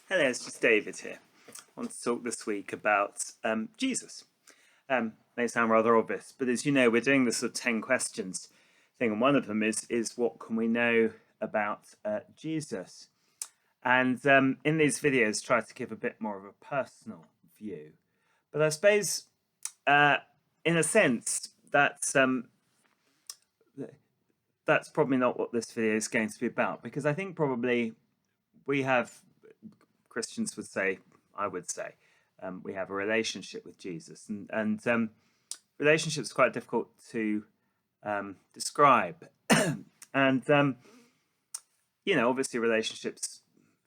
Hello, it's just David here. I want to talk this week about Jesus. May sound rather obvious, but as you know, we're doing this sort of 10 questions thing, and one of them is what can we know about Jesus? And in these videos, try to give a bit more of a personal view. But I suppose, uh, in a sense, that's probably not what this video is going to be about, because I think probably we have Christians would say, I would say, we have a relationship with Jesus, and relationships are quite difficult to describe, and obviously relationships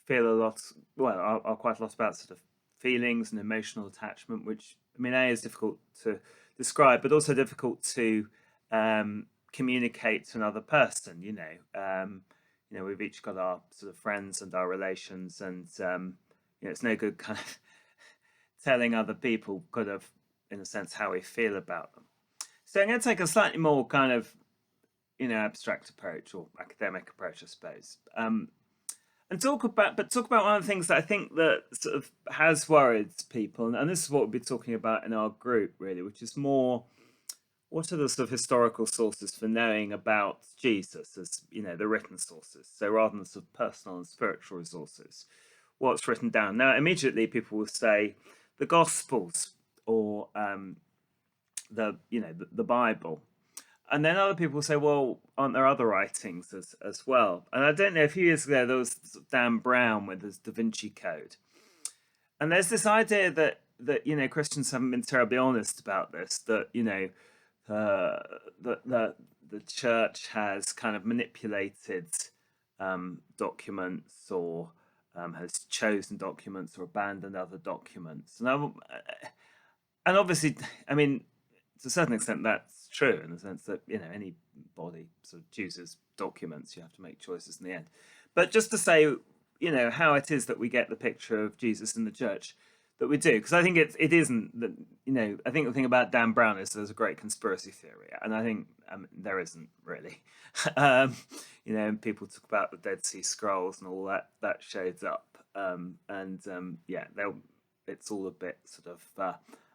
feel a lot, well, are quite a lot about sort of feelings and emotional attachment, which I mean, is difficult to describe, but also difficult to communicate to another person. We've each got our sort of friends and our relations, and it's no good kind of telling other people kind of, in a sense, how we feel about them. So I'm going to take a slightly more kind of, abstract approach or academic approach, I suppose, and talk about one of the things that I think that sort of has worried people, and this is what we'll be talking about in our group, really, which is more what are the sort of historical sources for knowing about Jesus, as the written sources, so rather than sort of personal and spiritual resources, what's written down. Now immediately people will say the Gospels, or the Bible, and then other people say, well, aren't there other writings as well? And I don't know, a few years ago there was Dan Brown with his Da Vinci Code, and there's this idea that Christians haven't been terribly honest about this, that the church has kind of manipulated documents, or has chosen documents or abandoned other documents, and obviously, I mean, to a certain extent that's true, in the sense that any body sort of chooses documents. You have to make choices in the end. But just to say, how it is that we get the picture of Jesus in the church that we do, because I think it isn't that, I think the thing about Dan Brown is there's a great conspiracy theory, and I think there isn't really. People talk about the Dead Sea Scrolls and all that shows up, and yeah, it's all a bit sort of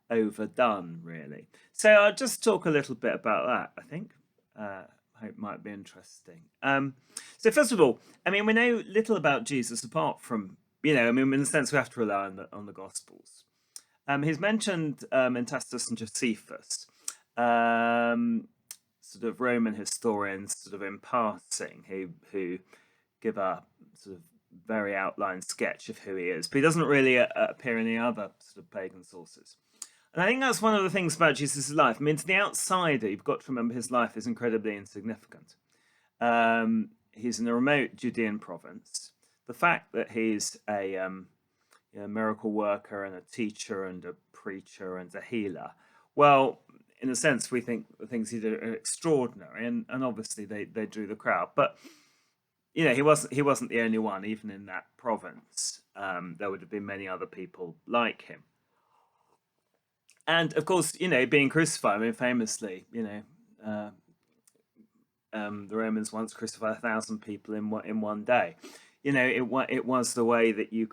overdone, really. So I'll just talk a little bit about that, I think. I hope it might be interesting. So first of all, I mean, we know little about Jesus apart from, I mean, in a sense, we have to rely on the Gospels. He's mentioned in Tacitus and Josephus, sort of Roman historians, sort of in passing, who give a sort of very outlined sketch of who he is, but he doesn't really appear in any other sort of pagan sources. And I think that's one of the things about Jesus' life. I mean, to the outsider, you've got to remember his life is incredibly insignificant. He's in a remote Judean province. The fact that he's a miracle worker and a teacher and a preacher and a healer, well, in a sense, we think the things he did are extraordinary, and obviously they drew the crowd. But he wasn't the only one. Even in that province, there would have been many other people like him. And of course, being crucified. I mean, famously, the Romans once crucified 1,000 people in one day. It was the way that you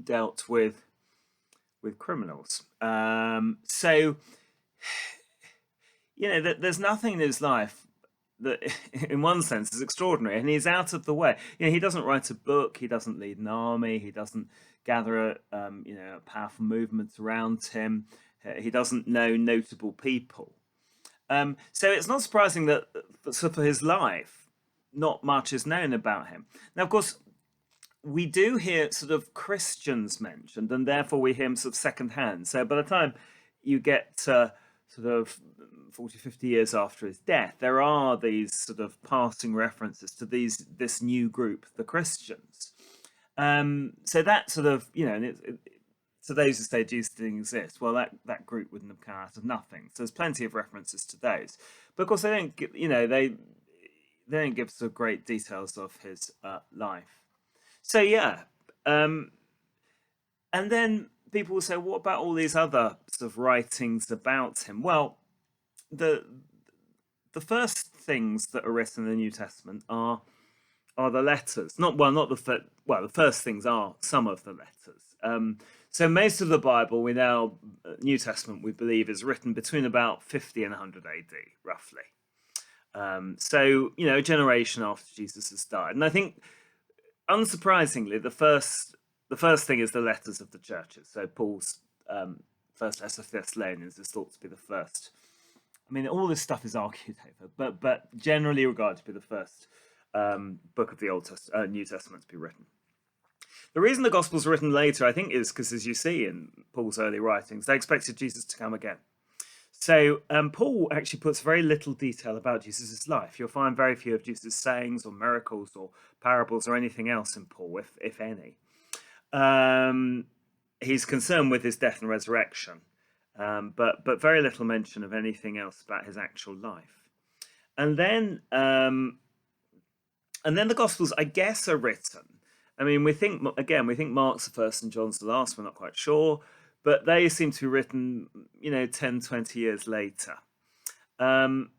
dealt with criminals. So there's nothing in his life that, in one sense, is extraordinary, and he's out of the way. He doesn't write a book, he doesn't lead an army, he doesn't gather powerful movements around him, he doesn't know notable people. So it's not surprising that for his life, not much is known about him. Now, of course, we do hear sort of Christians mentioned, and therefore we hear him sort of secondhand. So by the time you get to sort of 40, 50 years after his death, there are these sort of passing references to this new group, the Christians. So that sort of, to those who say Jesus didn't exist, well, that group wouldn't have come out of nothing. So there's plenty of references to those, but of course they don't, they don't give us great details of his life. So yeah, and then people will say, what about all these other sort of writings about him? Well, the first things that are written in the New Testament are are the letters. Not the first things are some of the letters. So most of the Bible we now, New Testament, we believe, is written between about 50 and 100 AD, roughly. So, a generation after Jesus has died. And I think, unsurprisingly, the first thing is the letters of the churches. So Paul's first letter to Thessalonians is thought to be the first. I mean, all this stuff is argued over, but generally regarded to be the first book of the New Testament to be written. The reason the Gospels were written later, I think, is because, as you see in Paul's early writings, they expected Jesus to come again. So Paul actually puts very little detail about Jesus' life. You'll find very few of Jesus' sayings or miracles or parables or anything else in Paul, if any. He's concerned with his death and resurrection, but very little mention of anything else about his actual life. And then the Gospels, I guess, are written. I mean, we think Mark's the first and John's the last. We're not quite sure, but they seem to be written, 10, 20 years later. And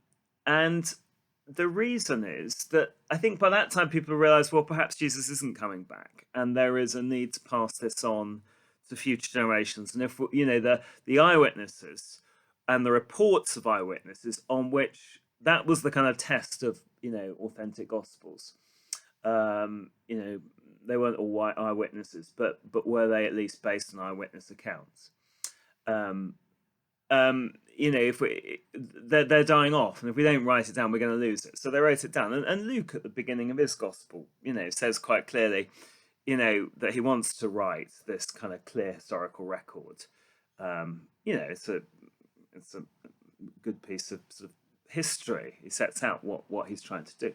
the reason is that I think by that time people realize, well, perhaps Jesus isn't coming back, and there is a need to pass this on to future generations. And if the eyewitnesses and the reports of eyewitnesses, on which that was the kind of test of authentic Gospels. They weren't all eyewitnesses, but were they at least based on eyewitness accounts? If they're dying off, and if we don't write it down, we're going to lose it. So they wrote it down. And Luke, at the beginning of his gospel, says quite clearly, that he wants to write this kind of clear historical record. It's a good piece of sort of history. He sets out what he's trying to do.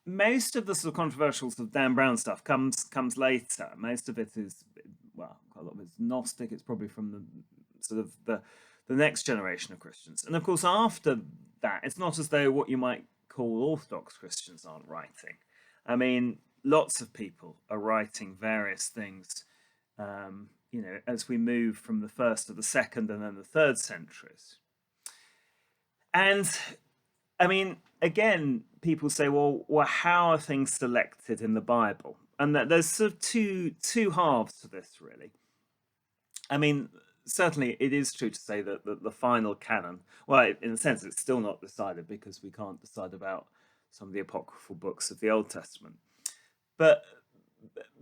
Most of the sort of controversial sort of Dan Brown stuff comes later. Most of it is, quite a lot of it's Gnostic. It's probably from the sort of the next generation of Christians. And of course, after that, it's not as though what you might call Orthodox Christians aren't writing. I mean, lots of people are writing various things, as we move from the first to the second and then the third centuries. And I mean, again, people say, well, how are things selected in the Bible? And that there's sort of two halves to this, really. I mean, certainly it is true to say that the final canon, well, in a sense, it's still not decided because we can't decide about some of the apocryphal books of the Old Testament. But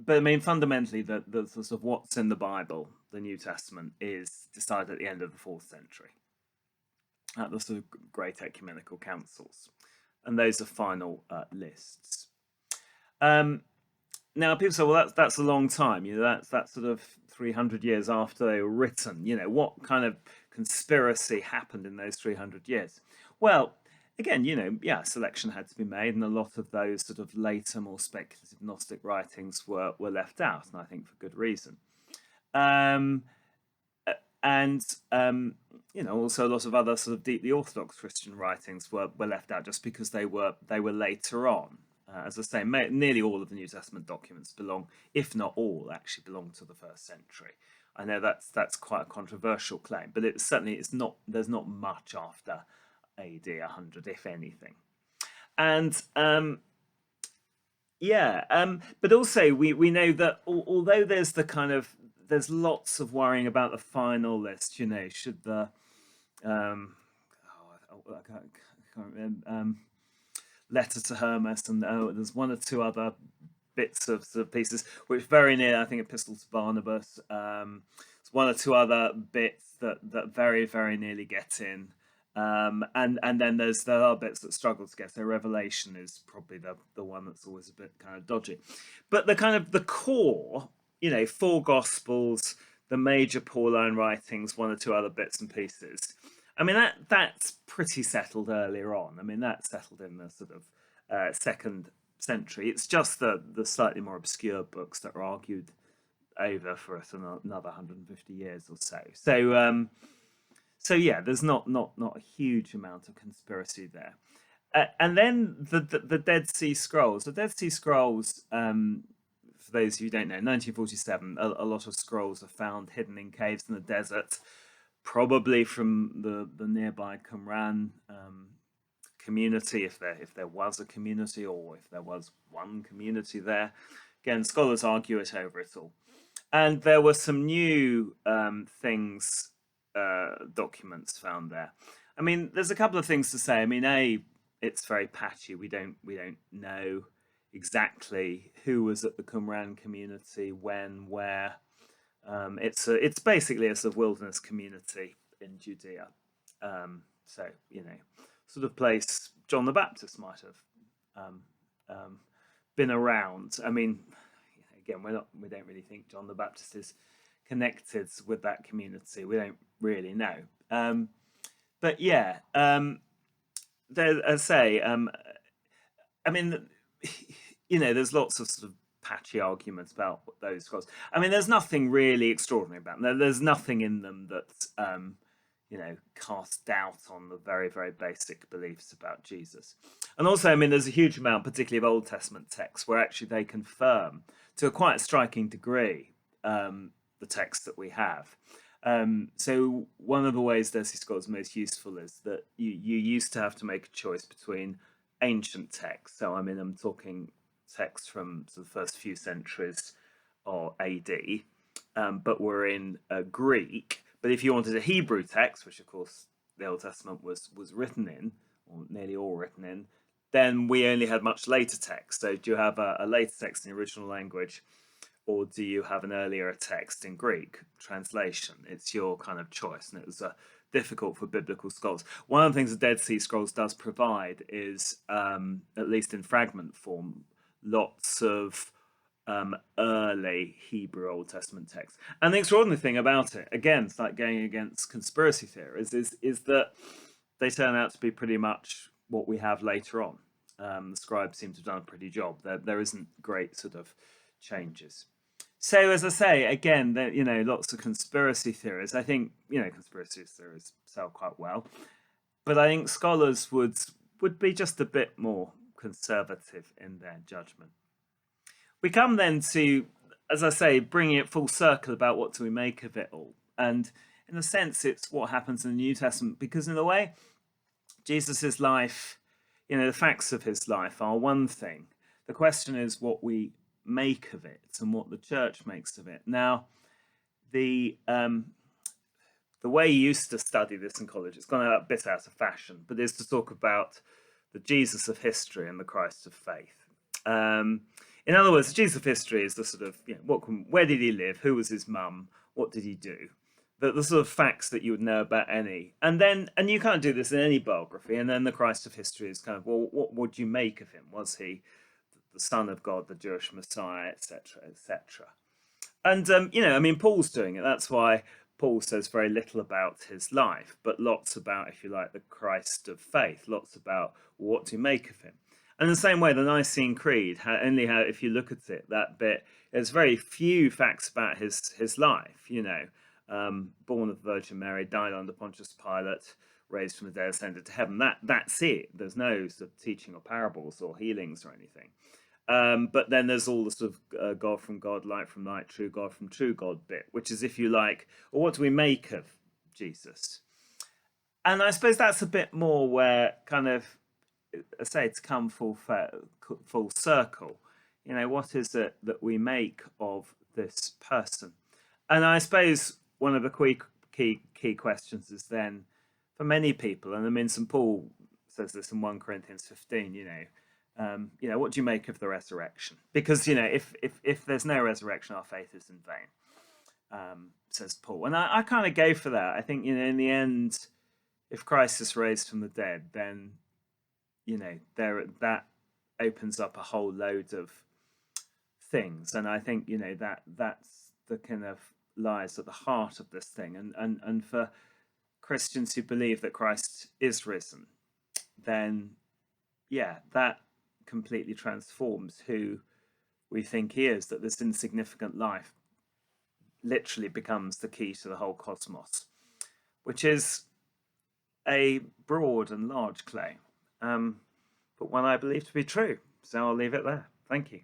I mean, fundamentally, the sort of what's in the Bible, the New Testament, is decided at the end of the 4th century, at the sort of great ecumenical councils, and those are final lists. Now, people say, well, that's a long time. That's sort of 300 years after they were written. What kind of conspiracy happened in those 300 years? Well, again, selection had to be made, and a lot of those sort of later, more speculative Gnostic writings were left out, and I think for good reason. Also a lot of other sort of deeply Orthodox Christian writings were left out just because they were later on. As I say, nearly all of the New Testament documents belong, if not all, actually belong to the 1st century. I know that's quite a controversial claim, but it's not. There's not much after AD 100, if anything. And but also we know that although there's lots of worrying about the final list. Should the I can't remember, letter to Hermas, and there's one or two other bits of sort of pieces which very near, I think, Epistle to Barnabas. There's one or two other bits that very, very nearly get in. And then there are bits that struggle to get. So Revelation is probably the one that's always a bit kind of dodgy. But the core, 4 Gospels, the major Pauline writings, one or two other bits and pieces. I mean, that's pretty settled earlier on. I mean, that's settled in the sort of 2nd century. It's just the slightly more obscure books that are argued over for another 150 years or so. So yeah, there's not a huge amount of conspiracy there. And then the Dead Sea Scrolls. The Dead Sea Scrolls, for those who don't know, 1947, a lot of scrolls are found hidden in caves in the desert, probably from the nearby Qumran community, if there was a community, or if there was one community there. Again, scholars argue it over it all. And there were some new things, documents found there. I mean, there's a couple of things to say. I mean, it's very patchy. We don't know exactly who was at the Qumran community, when, where. It's basically a sort of wilderness community in Judea. So sort of place John the Baptist might have been around. I mean, again, we don't really think John the Baptist is connected with that community. We don't really know. But yeah, there, as I say, I mean, there's lots of sort of patchy arguments about what those scrolls. I mean, there's nothing really extraordinary about them. There's nothing in them that cast doubt on the very, very basic beliefs about Jesus. And also, I mean, there's a huge amount, particularly of Old Testament texts, where actually they confirm to a quite striking degree the text that we have. So one of the ways Dead Sea Scrolls is most useful is that you used to have to make a choice between ancient texts. So I mean, I'm talking texts from the first few centuries or AD, but were in Greek. But if you wanted a Hebrew text, which of course the Old Testament was written in, or nearly all written in, then we only had much later text. So do you have a later text in the original language, or do you have an earlier text in Greek translation? It's your kind of choice, and it was difficult for biblical scholars. One of the things the Dead Sea Scrolls does provide is, at least in fragment form, lots of early Hebrew Old Testament texts. And the extraordinary thing about it, again, it's like going against conspiracy theories, is that they turn out to be pretty much what we have later on. The scribes seem to have done a pretty job. There isn't great sort of changes. So, as I say, again, lots of conspiracy theories. I think, conspiracy theories sell quite well. But I think scholars would be just a bit more conservative in their judgment. We come then to, as I say, bringing it full circle about what do we make of it all. And in a sense, it's what happens in the New Testament, because in a way, Jesus's life, the facts of his life are one thing. The question is what we make of it and what the church makes of it. Now, the way you used to study this in college, it's gone a bit out of fashion, but is to talk about the Jesus of history and the Christ of faith. In other words, the Jesus of history is the sort of, where did he live? Who was his mum? What did he do? The sort of facts that you would know about any. And you can't do this in any biography. And then the Christ of history is kind of, well, what would you make of him? Was he the Son of God, the Jewish Messiah, etc., etc.? And, Paul's doing it. That's why Paul says very little about his life, but lots about, if you like, the Christ of faith, lots about what to make of him. And in the same way, the Nicene Creed, if you look at it, that bit, there's very few facts about his life, born of the Virgin Mary, died under Pontius Pilate, raised from the dead, ascended to heaven. That's it. There's no sort of teaching or parables or healings or anything. But then there's all the sort of God from God, light from light, true God from true God bit, which is, if you like, well, what do we make of Jesus? And I suppose that's a bit more where kind of, I say, to come full circle, what is it that we make of this person? And I suppose one of the key questions is then, for many people, and I mean, St. Paul says this in 1 Corinthians 15, what do you make of the resurrection? Because, if there's no resurrection, our faith is in vain, says Paul. And I kind of go for that. I think, in the end, if Christ is raised from the dead, then, that opens up a whole load of things. And I think, that's the kind of lies at the heart of this thing. And for Christians who believe that Christ is risen, then, that completely transforms who we think he is, that this insignificant life literally becomes the key to the whole cosmos, which is a broad and large claim, but one I believe to be true. So I'll leave it there. Thank you.